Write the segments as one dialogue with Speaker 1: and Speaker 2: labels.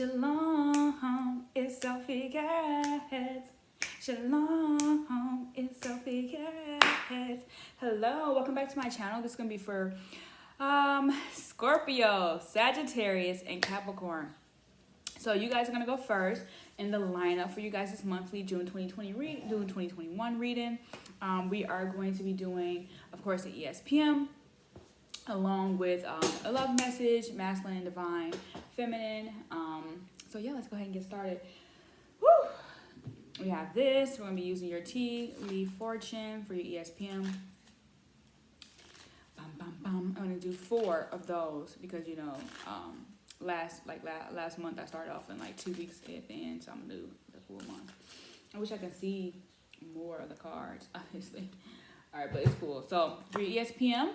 Speaker 1: Shalom, it's Sophie Gets. Shalom, it's Sophie Gets. Hello, welcome back to my channel. This is gonna be for Scorpio, Sagittarius, and Capricorn. So you guys are gonna go first in the lineup for you guys this monthly June 2021 reading. We are going to be doing, of course, the ESPM, along with a love message, masculine, divine, feminine. So yeah, let's go ahead and get started. Woo! We have this. We're gonna be using your tea leaf fortune for your ESPM. I'm gonna do 4 of those because you know last month I started off in like 2 weeks at the end, so I'm gonna do the full month. I wish I could see more of the cards, obviously. All right, but it's cool. So for your ESPM,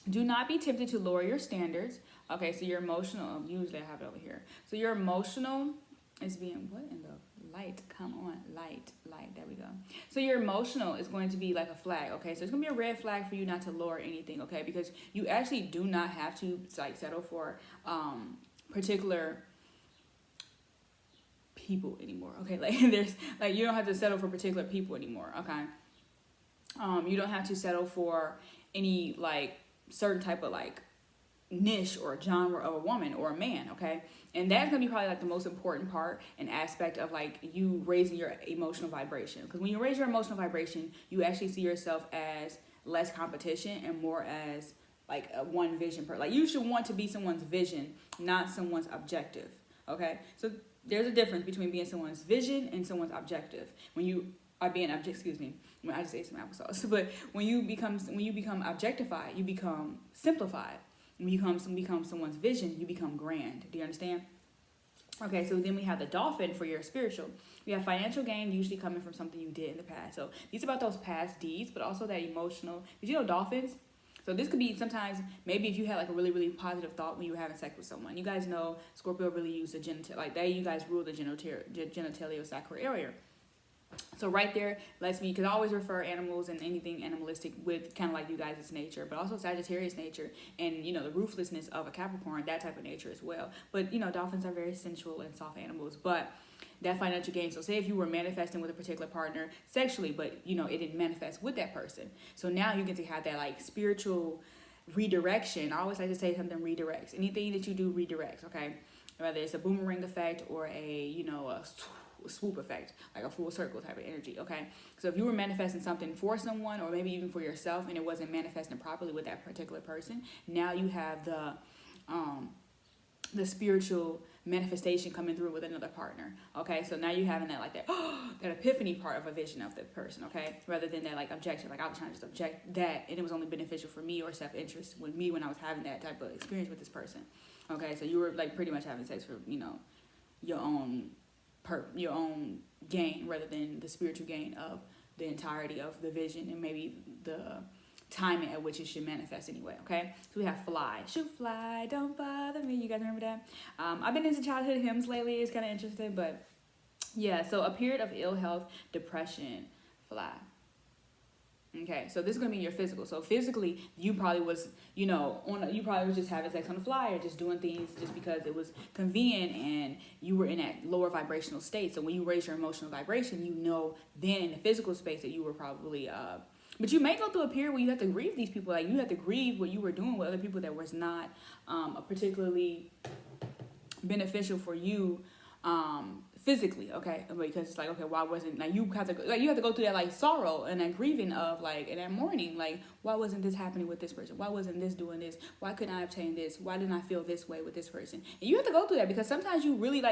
Speaker 1: do not be tempted to lower your standards. Okay, so your emotional, usually I have it over here. So your emotional is being, what in the light? Come on, light, there we go. So your emotional is going to be like a flag, okay? So it's going to be a red flag for you not to lower anything, okay? Because you actually do not have to like settle for particular people anymore, okay? Like there's, like you don't have to settle for particular people anymore, okay? You don't have to settle for any like certain type of like niche or genre of a woman or a man, okay? And that's gonna be probably like the most important part and aspect of like you raising your emotional vibration, because when you raise your emotional vibration, you actually see yourself as less competition and more as like a one vision per, like you should want to be someone's vision, not someone's objective, okay? So there's a difference between being someone's vision and someone's objective. When you are being when I just ate some applesauce, but when you become objectified, you become simplified. When you become someone's vision, you become grand. Do you understand? Okay, so then we have the dolphin for your spiritual. We have financial gain usually coming from something you did in the past. So these are about those past deeds, but also that emotional. Did you know dolphins? So this could be sometimes, maybe if you had like a really, really positive thought when you were having sex with someone. You guys know Scorpio really use the genital, like you guys rule the genitalia sacral area. So right there lets me, because I always refer animals and anything animalistic with kind of like you guys' nature, but also Sagittarius nature and, you know, the ruthlessness of a Capricorn, that type of nature as well. But, you know, dolphins are very sensual and soft animals, but that financial gain. So say if you were manifesting with a particular partner sexually, but, you know, it didn't manifest with that person. So now you get to have that like spiritual redirection. I always like to say something redirects. Anything that you do redirects, okay? Whether it's a boomerang effect or a, you know, a swoop effect, like a full circle type of energy, okay? So if you were manifesting something for someone or maybe even for yourself and it wasn't manifesting properly with that particular person, now you have the spiritual manifestation coming through with another partner, okay? So now you're having that like that that epiphany part of a vision of the person, okay? Rather than that like objection, like I was trying to just object that and it was only beneficial for me or self-interest with me when I was having that type of experience with this person, okay? So you were like pretty much having sex for, you know, your own gain rather than the spiritual gain of the entirety of the vision and maybe the timing at which it should manifest anyway, okay? So we have fly, shoot fly, don't bother me. You guys remember that? I've been into childhood hymns lately. It's kind of interesting, but yeah, so a period of ill health, depression, fly. Okay, so this is gonna be your physical. So physically, you probably was, you know, you probably was just having sex on the fly or just doing things just because it was convenient and you were in that lower vibrational state. So when you raise your emotional vibration, you know then in the physical space that you were probably, but you may go through a period where you have to grieve these people. Like you have to grieve what you were doing with other people that was not particularly beneficial for you physically, okay? Because it's like, okay, why wasn't, like you have to go through that like sorrow and that grieving of like, and that mourning, like why wasn't this happening with this person? Why wasn't this doing this? Why couldn't I obtain this? Why didn't I feel this way with this person? And you have to go through that because sometimes you really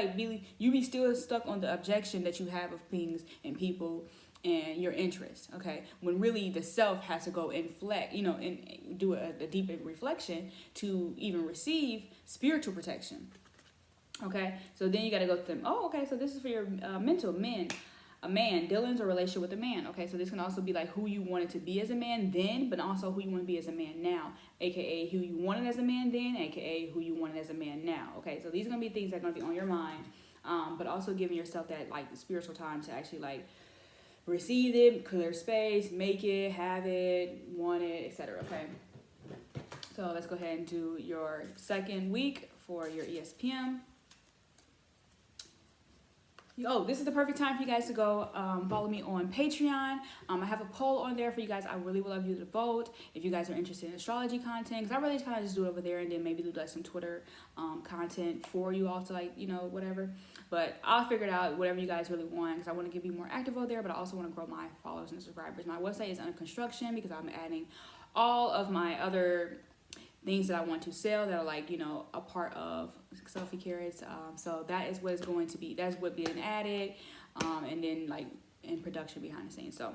Speaker 1: you be still stuck on the objection that you have of things and people and your interest, okay? When really the self has to go inflect, you know, and do a deep reflection to even receive spiritual protection. Okay, so then you got to go to them. Oh, okay, so this is for your mental men. A man, dealings or relationship with a man. Okay, so this can also be like who you wanted to be as a man then, but also who you want to be as a man now. AKA who you wanted as a man then, AKA who you wanted as a man now. Okay, so these are going to be things that are going to be on your mind, but also giving yourself that like spiritual time to actually like receive it, clear space, make it, have it, want it, etc. Okay, so let's go ahead and do your second week for your ESPM. Oh, this is the perfect time for you guys to go follow me on Patreon. I have a poll on there for you guys. I really would love you to vote if you guys are interested in astrology content, because I really kind of just do it over there, and then maybe do like some Twitter content for you all to, like, you know, whatever. But I'll figure it out, whatever you guys really want, because I want to be more active over there, but I also want to grow my followers and subscribers. My website is under construction because I'm adding all of my other things that I want to sell that are, like, you know, a part of Selfie Carrots. So that is what is going to be, that's what being added, and then like in production behind the scenes. So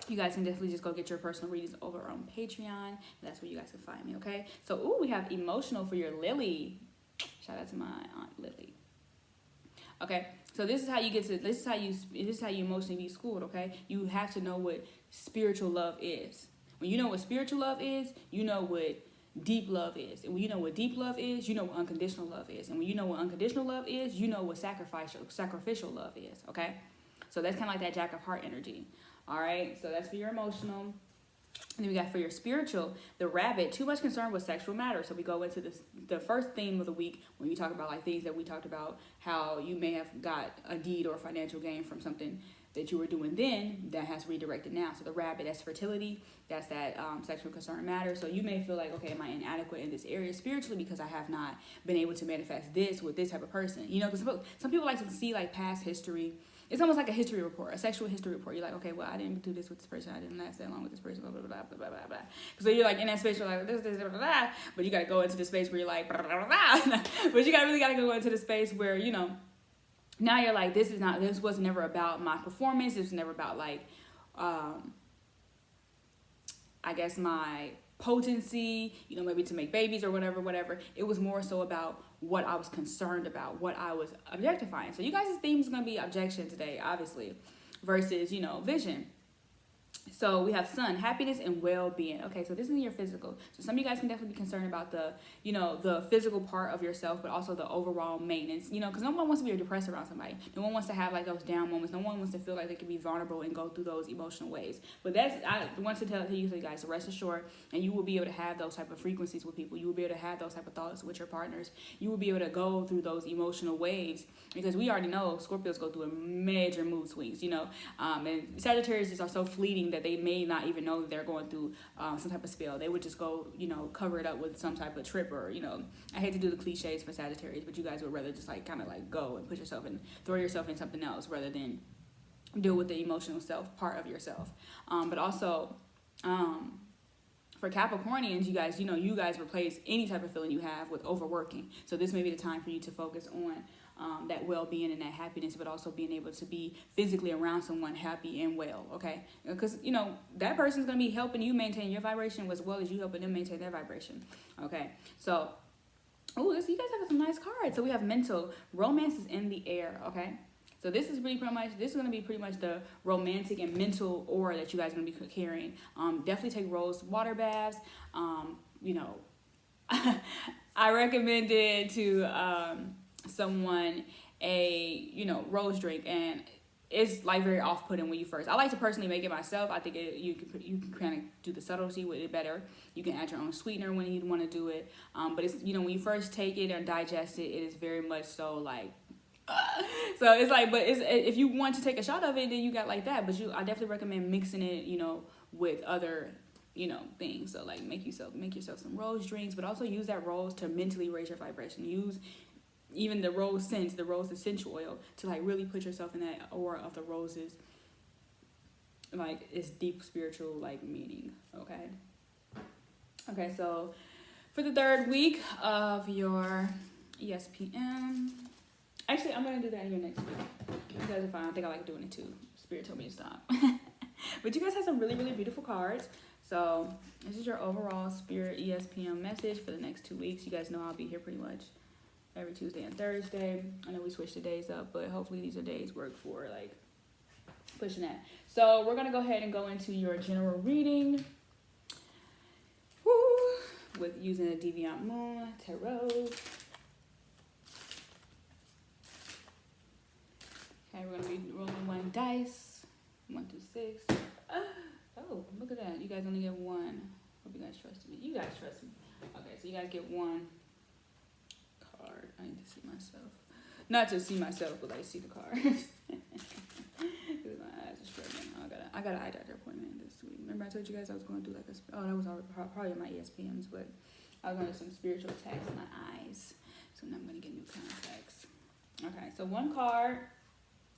Speaker 1: you guys can definitely just go get your personal readings over on Patreon. That's where you guys can find me, okay? So, ooh, we have emotional for your Lily. Shout out to my Aunt Lily. Okay, so this is how you get to, this is how you emotionally be schooled, okay? You have to know what spiritual love is. When you know what spiritual love is, you know what deep love is. And when you know what deep love is, you know what unconditional love is. And when you know what unconditional love is, you know what sacrificial love is, okay? So that's kind of like that Jack of Heart energy. All right, so that's for your emotional. And then we got for your spiritual, the Rabbit, too much concern with sexual matters. So we go into this, the first theme of the week, when we talk about like things that we talked about, how you may have got a deed or financial gain from something that you were doing then that has redirected now. So the Rabbit, that's fertility, that's that sexual concern matter. So you may feel like, okay, am I inadequate in this area spiritually because I have not been able to manifest this with this type of person? You know, because some people like to see like past history. It's almost like a history report, a sexual history report. You're like, okay, well, I didn't do this with this person. I didn't last that long with this person, blah, blah, blah, blah, blah, blah, blah. So you're like in that space, you're like, this, blah, blah, blah. But you got to go into the space where you're like, blah, blah, blah. But you really got to go into the space where, you know, now you're like, this was never about my performance. This was never about like, I guess my potency, you know, maybe to make babies or whatever. It was more so about what I was concerned about, what I was objectifying. So you guys' theme is going to be objection today, obviously, versus, you know, vision. So we have Sun, happiness and well-being. Okay, so this is your physical. So some of you guys can definitely be concerned about the, you know, the physical part of yourself, but also the overall maintenance, you know, because no one wants to be depressed around somebody. No one wants to have like those down moments. No one wants to feel like they can be vulnerable and go through those emotional waves. But I want to tell you guys, so rest assured, and you will be able to have those type of frequencies with people. You will be able to have those type of thoughts with your partners. You will be able to go through those emotional waves, because we already know Scorpios go through major mood swings, you know, and Sagittarius are so fleeting that they may not even know that they're going through some type of spell. They would just go, you know, cover it up with some type of trip, or, you know, I hate to do the cliches for Sagittarius, but you guys would rather just like kind of like go and put yourself and throw yourself in something else rather than deal with the emotional self part of yourself. But also for Capricornians, you guys, you know, you guys replace any type of feeling you have with overworking. So this may be the time for you to focus on that well-being and that happiness, but also being able to be physically around someone happy and well, okay? Because, you know, that person's going to be helping you maintain your vibration as well as you helping them maintain their vibration, okay? So, oh, you guys have some nice cards. So we have mental, romance is in the air, okay? So this is going to be pretty much the romantic and mental aura that you guys are going to be carrying. Definitely take rose water baths. You know, I recommend it to someone a, you know, rose drink, and it's like very off-putting when you first. I like to personally make it myself. I think you can kind of do the subtlety with it better. You can add your own sweetener when you want to do it. But it's, you know, when you first take it and digest it, it is very much so like. So it's like, but if you want to take a shot of it, then you got like that. But I definitely recommend mixing it, you know, with other, you know, things. So like make yourself some rose drinks, but also use that rose to mentally raise your vibration. Use even the rose scents, the rose essential oil, to like really put yourself in that aura of the roses. Like it's deep spiritual like meaning. Okay, so for the third week of your ESPN. Actually, I'm going to do that here next week. You guys are fine. I think I like doing it too. Spirit told me to stop. But you guys have some really, really beautiful cards. So this is your overall Spirit ESPN message for the next 2 weeks. You guys know I'll be here pretty much every Tuesday and Thursday. I know we switched the days up, but hopefully these are days work for like pushing that. So we're going to go ahead and go into your general reading. Woo! With using the Deviant Moon Tarot. Okay, we're going to be rolling 1 dice. 1 through 6. Oh, look at that. You guys only get 1. Hope you guys trust me. You guys trust me. Okay, so you guys get 1 card. I need to see myself. Not to see myself, but like see the cards. My eyes are struggling. I got an eye doctor appointment this week. Remember I told you guys I was going through like that was probably my ESPMs, but I was going through some spiritual attacks in my eyes. So now I'm going to get new contacts. Okay, so one card.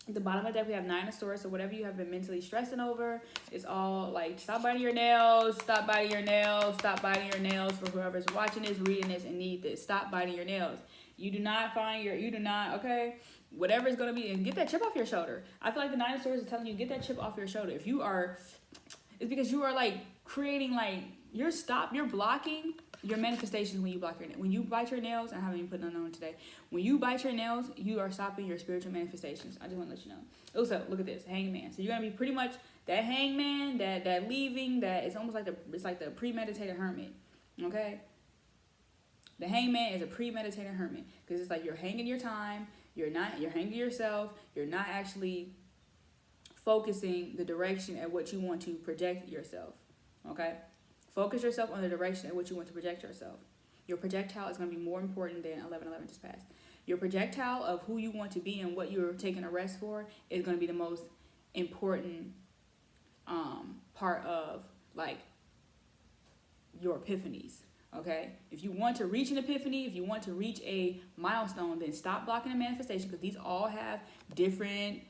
Speaker 1: At the bottom of the deck, we have Nine of Swords. So whatever you have been mentally stressing over, it's all like stop biting your nails, stop biting your nails, stop biting your nails. For whoever's watching this, reading this, and need this, stop biting your nails. You do not, okay? Whatever it's going to be, and get that chip off your shoulder. I feel like the Nine of Swords is telling you, get that chip off your shoulder. If you are, it's because you are like creating like, you're blocking your manifestations when you block your nails. When you bite your nails, I haven't even put none on today. When you bite your nails, you are stopping your spiritual manifestations. I just want to let you know. Also, look at this, Hangman. So you're gonna be pretty much that Hangman, that leaving, that it's almost like the premeditated hermit. Okay. The Hangman is a premeditated hermit because it's like you're hanging your time. You're hanging yourself. You're not actually focusing the direction at what you want to project yourself. Okay. Focus yourself on the direction at which you want to project yourself. Your projectile is going to be more important than 1111 just passed. Your projectile of who you want to be and what you're taking a rest for is going to be the most important part of like your epiphanies. Okay? If you want to reach an epiphany, if you want to reach a milestone, then stop blocking the manifestation because these all have different,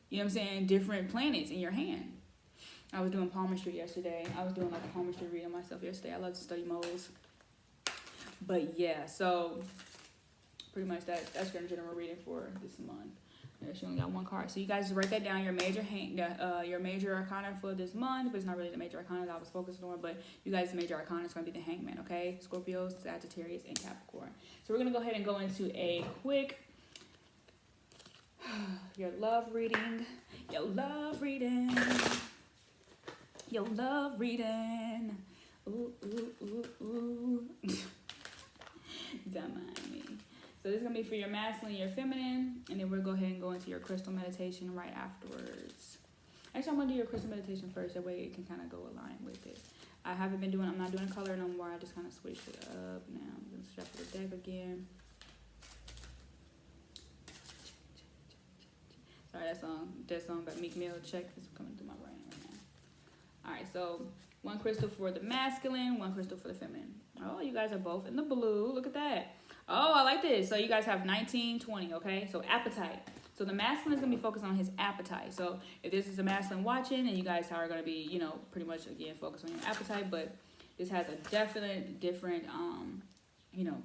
Speaker 1: different planets in your hand. I was doing palmistry yesterday. I was doing like a palmistry reading myself yesterday. I love to study moles. But yeah, so pretty much that's your general reading for this month. Yeah, she only got one card. So you guys write that down, your major arcana for this month, but it's not really the major arcana that I was focused on, but you guys' major arcana is going to be the Hangman, okay? Scorpio, Sagittarius, and Capricorn. So we're going to go ahead and go into a quick your love reading. Your love reading. Ooh, ooh, ooh, ooh. Don't mind me. So this is going to be for your masculine and your feminine. And then we'll go ahead and go into your crystal meditation right afterwards. Actually, I'm going to do your crystal meditation first. That way it can kind of go align with it. I'm not doing color no more. I just kind of switched it up. Now I'm going to shuffle the deck again. Sorry, that song by Meek Mill. Check this coming through my brain right now. All right, so one crystal for the masculine, one crystal for the feminine. Oh, you guys are both in the blue. Look at that. Oh, I like this. So you guys have 19, 20, okay? So appetite. So the masculine is going to be focused on his appetite. So if this is a masculine watching, and you guys are going to be, pretty much, again, focused on your appetite. But this has a definite different,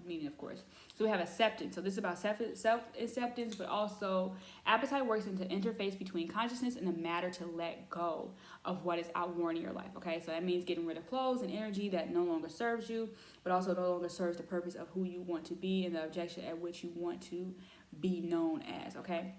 Speaker 1: meaning, of course. So we have acceptance. So this is about self-acceptance, but also appetite works into interface between consciousness and the matter to let go of what is outworn in your life, okay? So that means getting rid of clothes and energy that no longer serves you, but also no longer serves the purpose of who you want to be and the objection at which you want to be known as, okay?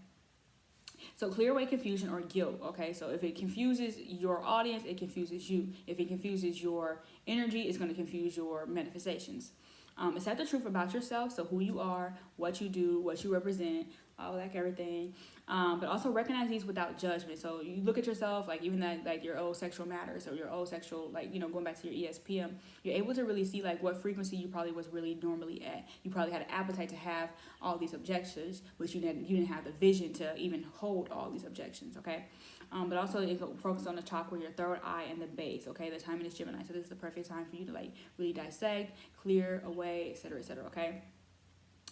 Speaker 1: So clear away confusion or guilt, okay? So if it confuses your audience, it confuses you. If it confuses your energy, it's going to confuse your manifestations. Accept the truth about yourself, so who you are, what you do, what you represent, everything. But also recognize these without judgment. So you look at yourself, like even that, like your old sexual matters or your old sexual, going back to your ESPM, you're able to really see like what frequency you probably was really normally at. You probably had an appetite to have all these objections, but you didn't have the vision to even hold all these objections, okay? But also it can focus on the chakra, your third eye, and the base, okay? The timing is Gemini, so this is the perfect time for you to like really dissect, clear away, etc., okay?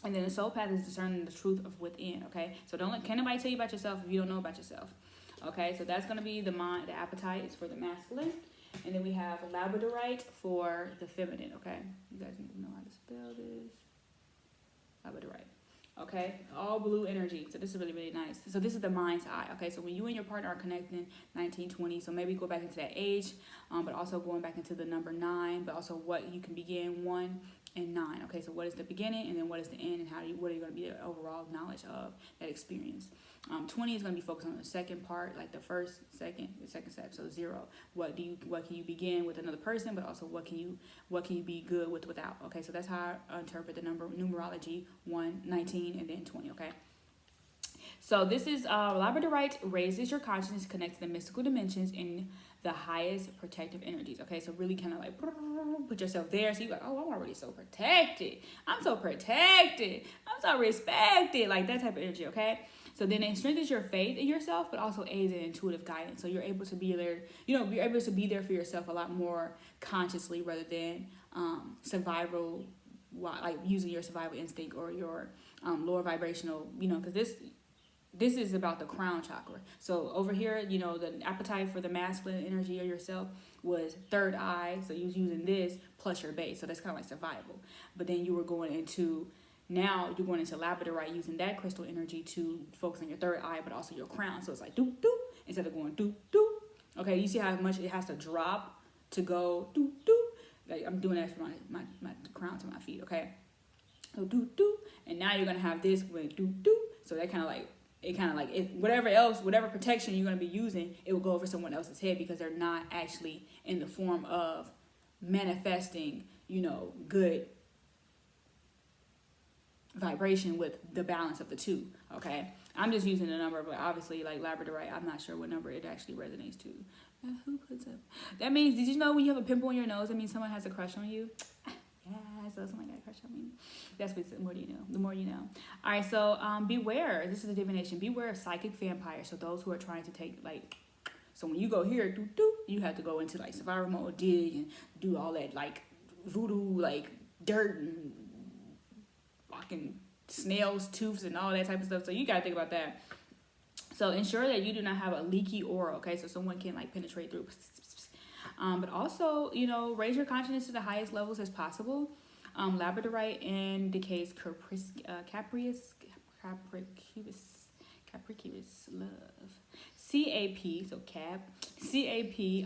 Speaker 1: And then the soul path is discerning the truth of within, okay? So can't nobody tell you about yourself if you don't know about yourself, okay? So that's going to be the mind, the appetite is for the masculine. And then we have labradorite for the feminine, okay? You guys need to know how to spell this. Labradorite. Okay, all blue energy. So this is really, really nice. So this is the mind's eye. Okay, so when you and your partner are connecting, 1920. So maybe go back into that age, but also going back into the number 9, but also what you can begin 1 and 9. Okay, so what is the beginning and then what is the end, and what are you going to be the overall knowledge of that experience. 20 is going to be focused on the second part, like the second step. So 0. What can you begin with another person, but also what can you be good without. Okay, so that's how I interpret the numerology 1, 19, and then 20. Okay. So this is labradorite raises your consciousness, connects to the mystical dimensions in the highest protective energies. Okay, so really kind of like put yourself there. So you're like, oh, I'm already so protected. I'm so protected. I'm so respected. Like that type of energy. Okay. So then it strengthens your faith in yourself, but also aids in intuitive guidance. So you're able to be there, you're able to be there for yourself a lot more consciously rather than survival, like using your survival instinct or your lower vibrational, because this is about the crown chakra. So over here, the appetite for the masculine energy of yourself was third eye. So you was using this plus your base. So that's kind of like survival. But then you were going into labradorite, using that crystal energy to focus on your third eye, but also your crown. So it's like doop doop instead of going doop doop. Okay, you see how much it has to drop to go doop doop. Like I'm doing that for my crown to my feet. Okay, so doop doop, and now you're gonna have this with doop doop. So that whatever protection you're gonna be using, it will go over someone else's head because they're not actually in the form of manifesting, good vibration with the balance of the two. Okay, I'm just using the number, but obviously like labradorite, I'm not sure what number it actually resonates to. Who puts up? That means, did you know when you have a pimple on your nose, that means someone has a crush on you? Yeah, so someone got a crush on me. That's what, the more you know, the more you know. All right, so beware. This is a divination. Beware of psychic vampires. So those who are trying to take so when you go here, you have to go into like survival mode, dig and do all that like voodoo, like dirt and fucking snails, tooths, and all that type of stuff. So you gotta think about that. So ensure that you do not have a leaky aura, okay? So someone can like penetrate through. But also, raise your consciousness to the highest levels as possible. Labradorite indicates capricious love. C-A-P, so cap, C-A-P-R-I-C-I-O-U-S,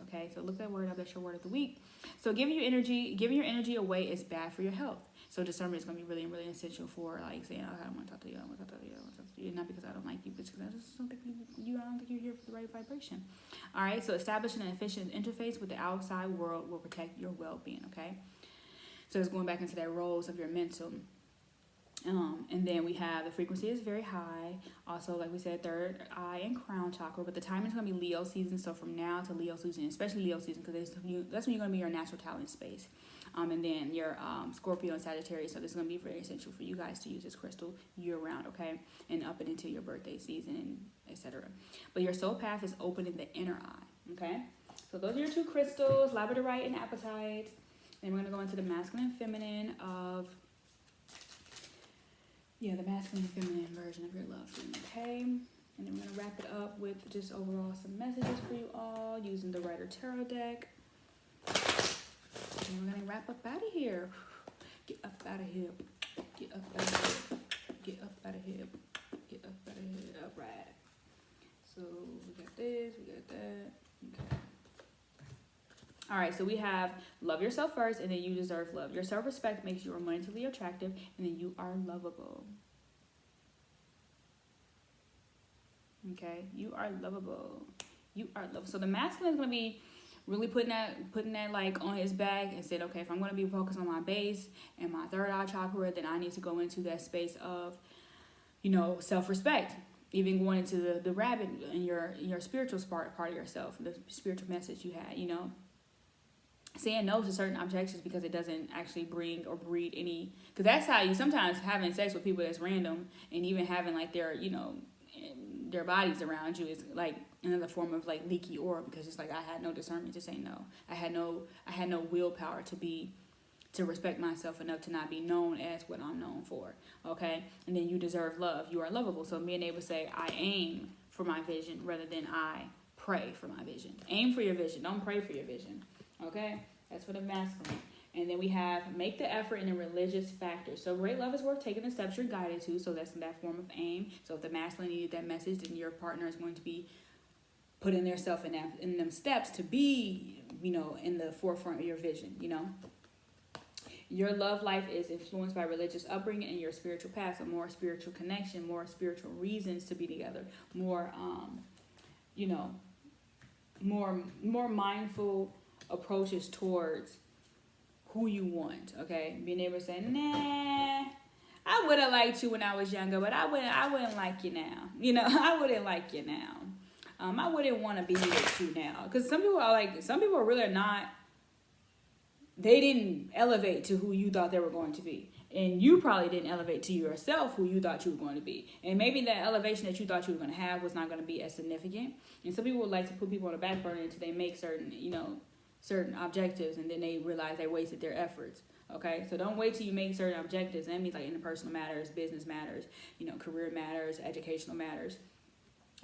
Speaker 1: okay? So look that word up, that's your word of the week. So giving your energy away is bad for your health. So discernment is going to be really, really essential for like saying, oh, I don't want to talk to you, I don't want to talk to you, I don't want to talk to you. Not because I don't like you, but because I just don't think I don't think you're here for the right vibration. All right, so establishing an efficient interface with the outside world will protect your well-being, okay? So it's going back into that roles of your mental. And then we have the frequency is very high. Also, like we said, third eye and crown chakra. But the timing is going to be Leo season. So from now to Leo season, especially Leo season, because that's when you're going to be your natural talent space. And then your Scorpio and Sagittarius. So this is going to be very essential for you guys to use this crystal year round, okay? And up and into your birthday season, and etc. But your soul path is open in the inner eye, okay? So those are your two crystals, labradorite and apatite. Then we're going to go into the masculine and feminine of... the masculine and feminine version of your love dream, okay? And then we're going to wrap it up with just overall some messages for you all using the Rider Tarot deck. And we're going to wrap up out of here. Get up out of here. Get up out of here. Get up out of here. Get up out of here. All right. So we got this, we got that. Okay. All right, so we have love yourself first, and then you deserve love. Your self-respect makes you romantically attractive, and then you are lovable. Okay, you are lovable. You are lovable. So the masculine is going to be really putting that like on his back and said, okay, if I'm going to be focused on my base and my third eye chakra, then I need to go into that space of, self-respect. Even going into the rabbit in your spiritual part of yourself, the spiritual message you had, saying no to certain objections because it doesn't actually bring or breed any, because that's how you sometimes having sex with people that's random, and even having like their their bodies around you is like another form of like leaky aura, because it's like I had no discernment to say no. I had no willpower to respect myself enough to not be known as what I'm known for. Okay, and then you deserve love. You are lovable. So being able to say I aim for my vision rather than I pray for my vision. Aim for your vision. Don't pray for your vision. Okay, that's for the masculine. And then we have make the effort in a religious factor. So great love is worth taking the steps you're guided to. So that's in that form of aim. So if the masculine needed that message, then your partner is going to be putting their self in them steps to be, in the forefront of your vision, Your love life is influenced by religious upbringing and your spiritual path. So more spiritual connection, more spiritual reasons to be together, more, more mindful approaches towards who you want, okay? Being able to say, nah, I would have liked you when I was younger, but I wouldn't like you now. I wouldn't like you now. I wouldn't want to be with you now. Because some people really are not, they didn't elevate to who you thought they were going to be. And you probably didn't elevate to yourself who you thought you were going to be. And maybe that elevation that you thought you were going to have was not going to be as significant. And some people would like to put people on the back burner until they make certain objectives, and then they realize they wasted their efforts. Okay, so don't wait till you make certain objectives. That means like interpersonal matters, business matters, career matters, educational matters.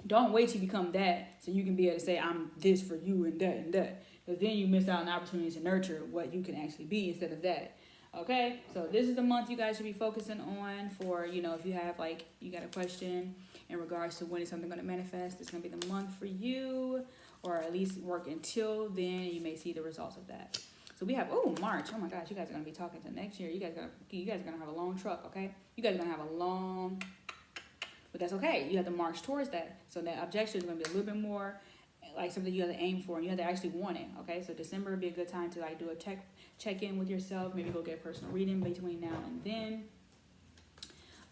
Speaker 1: Don't wait till you become that so you can be able to say, I'm this for you and that and that. Because then you miss out on opportunities to nurture what you can actually be instead of that. Okay, so this is the month you guys should be focusing on for, if you have you got a question in regards to when is something going to manifest, it's going to be the month for you, or at least work until then, you may see the results of that. So we have, March. Oh my gosh, you guys are going to be talking to next year. You guys are going to have a long truck, okay? You guys are going to have a long, but that's okay. You have to march towards that. So that objection is going to be a little bit more like something you have to aim for, and you have to actually want it, okay? So December would be a good time to do a check-in with yourself. Maybe go get a personal reading between now and then.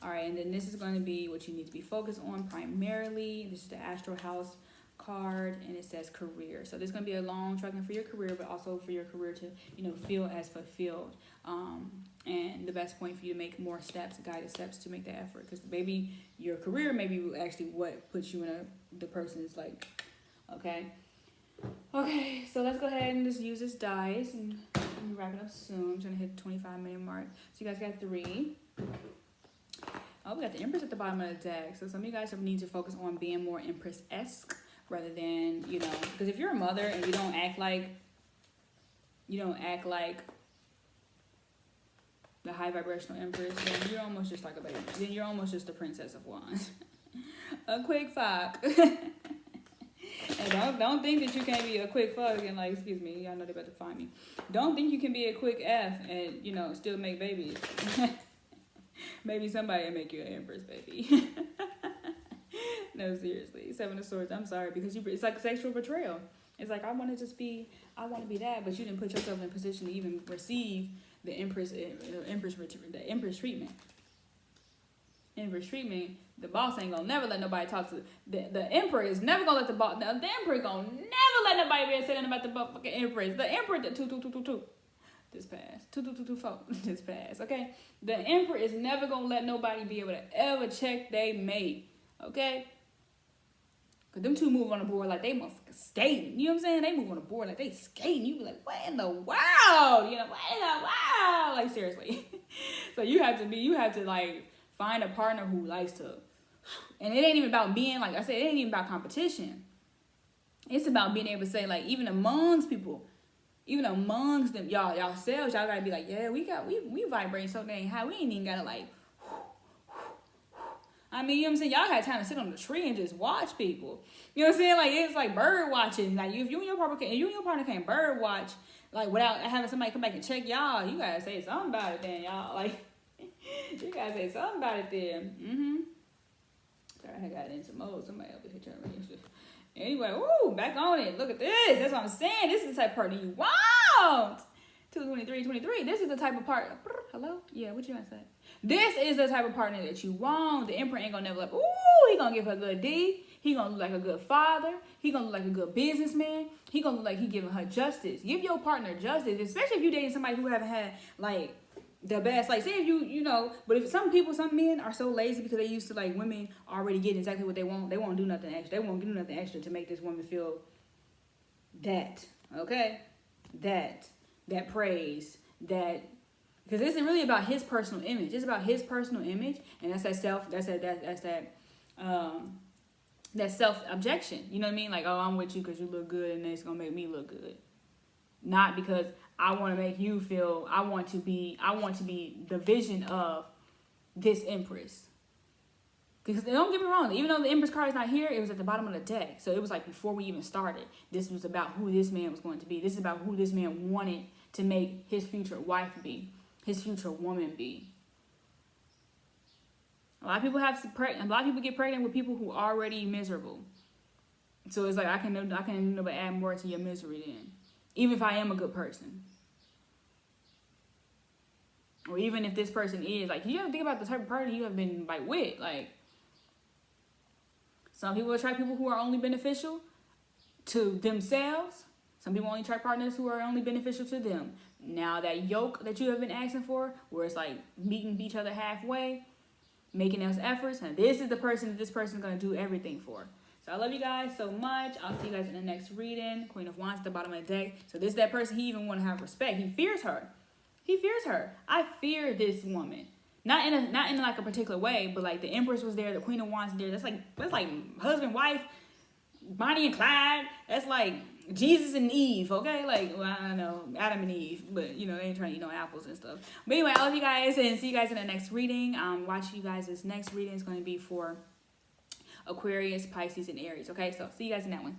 Speaker 1: All right, and then this is going to be what you need to be focused on primarily. This is the Astro House card, and it says career. So there's going to be a long trucking for your career, but also for your career to feel as fulfilled, and the best point for you to make more steps, guided steps to make that effort, because maybe your career maybe actually what puts you in the person's okay, so let's go ahead and just use this dice and wrap it up soon. I'm trying to hit the 25-minute mark. So you guys got 3. Oh, we got the Empress at the bottom of the deck. So some of you guys need to focus on being more Empress-esque rather than, because if you're a mother and you don't act like the high vibrational Empress, then you're almost just like a baby. Then you're almost just the Princess of Wands. A quick fuck. And don't think that you can't be a quick fuck and excuse me, y'all know they're about to find me. Don't think you can be a quick F and, still make babies. Maybe somebody will make you an Empress, baby. No, seriously. 7 of Swords, I'm sorry, because it's like sexual betrayal. It's like, I want to be that, but you didn't put yourself in a position to even receive the Empress treatment. Empress treatment, the boss ain't gonna never let nobody talk to the Emperor is never gonna let the boss. The Emperor gonna never let nobody be saying about the fucking Empress. The Emperor, the 2 this pass 2 this pass. Okay, the Emperor is never gonna let nobody be able to ever check they mate. Okay, cause them two move on the board like they motherfucking skating. You know what I'm saying? They move on the board like they skating. You be like, what in the world? What in the world? Like seriously. So you have to find a partner who likes to, and it ain't even about being, like I said, it ain't even about competition. It's about being able to say, even amongst people, even amongst them, y'all selves, y'all gotta be like, yeah, we vibrate so dang high, we ain't even gotta I mean, you know what I'm saying? Y'all had time to sit on the tree and just watch people. You know what I'm saying? It's like bird watching. If you and your partner can't bird watch, without having somebody come back and check y'all, you gotta say something about it then, y'all. You gotta say something about it then. Sorry, I got into mode. Somebody over here trying to read shit. Anyway, back on it. Look at this. That's what I'm saying. This is the type of partner you want. 223. This is the type of partner. Hello? Yeah, what you gonna say? This is the type of partner that you want. The Emperor ain't gonna never he gonna give her a good D. He gonna look like a good father. He gonna look like a good businessman. He gonna look like he giving her justice. Give your partner justice, especially if you dating somebody who haven't had the best, say if you but if some men are so lazy because they used to women already getting exactly what they want, they won't do nothing extra. They won't do nothing extra to make this woman feel that, okay? That praise, that, because this is really about his personal image. It's about his personal image, and that's that self-objection. You know what I mean? I'm with you because you look good and it's gonna make me look good. Not because I want to make you feel, I want to be the vision of this Empress. Because don't get me wrong, even though the Empress card is not here, it was at the bottom of the deck. So it was before we even started. This was about who this man was going to be. This is about who this man wanted to make his future wife be, his future woman be. A lot of people get pregnant with people who are already miserable. So it's I can never add more to your misery then. Even if I am a good person. Or even if this person is, you ever think about the type of partner you have been with, Some people attract people who are only beneficial to themselves. Some people only attract partners who are only beneficial to them. Now that yoke that you have been asking for, where it's like meeting each other halfway, making those efforts, and this is the person that this person is going to do everything for. So I love you guys so much. I'll see you guys in the next reading. Queen of Wands at the bottom of the deck. So this is that person he even want to have respect. He fears her. He fears her. I fear this woman. Not in like a particular way, but like the Empress was there, the Queen of Wands there. That's like husband, wife, Bonnie and Clyde. That's like Jesus and Eve, okay? Like, well, I don't know, Adam and Eve, but you know, they ain't trying to eat no apples and stuff. But anyway, I love you guys and see you guys in the next reading. Watch you guys. This next reading is going to be for Aquarius, Pisces, and Aries. Okay, so see you guys in that one.